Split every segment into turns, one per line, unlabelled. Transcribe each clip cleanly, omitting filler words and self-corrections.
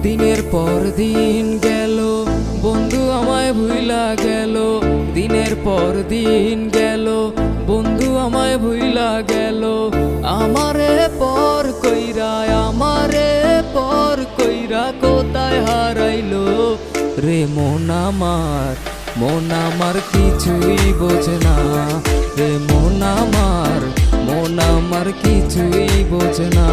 দিনের পর দিন গেল বন্ধু আমায় ভুইলা গেল, দিনের পর দিন গেল বন্ধু আমায় ভুইলা গেল। আমারে পর কইরা, আমারে পর কইরা কোথায় হারাইলো রে মন আমার, মন আমার কিছুই বোঝে না রে মন আমার, মন আমার কিছুই বোঝে না।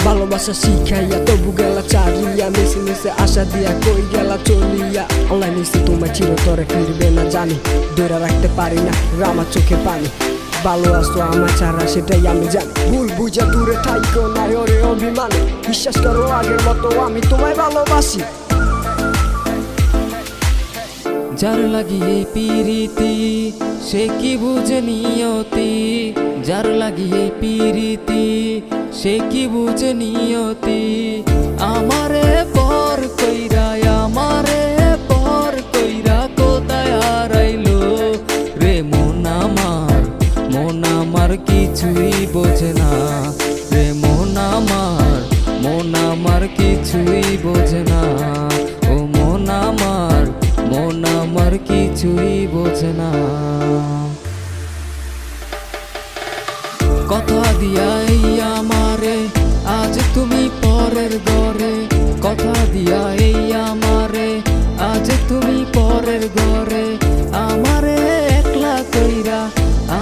ভালোবাসা শিখাইয়া তবু গেলা চারিয়া, মিশে মিশে আশা দিয়া কই গেলা চলিয়া। অনলাইনে এসে তোমার চিরতরে ফিরবে না জানি, ধরে রাখতে পারি না আমার চোখে পানি। ভালো আসতো আমার ছাড়া সেটাই আমি জানি, ভুল বুঝা দূরে থাইকো না ওরে অভিমানে। বিশ্বাস করো আগের মতো আমি তোমায় ভালোবাসি।
যার লাগিয়ে পিরিতি সে কি বুঝে নিয়তি, যার লাগিয়ে পিরিতি সে কি বুঝে নিয়তি। আমারে পর কইরা, আমারে পর কইরা কোথায় হারাইলো রে মন আমার, মন আমার কিছুই বোঝে না রে মন আমার, মন আমার কিছুই বোঝে না। ও মন আমার, মন আমার কিছুই বোঝে না। কথা দিয়া এই আমারে আজ তুমি পরের ঘরে, কথা দিয়া এই আমারে আজ তুমি পরের ঘরে। আমারে একলা কইরা,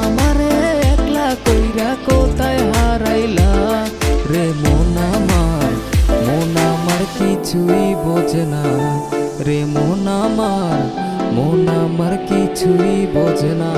আমারে একলা কইরা কোথায় হারাইলা রে মন আমার, মন আমার কিছুই বোঝে না রে মন আমার, মন আমার কিছুই বোঝে না।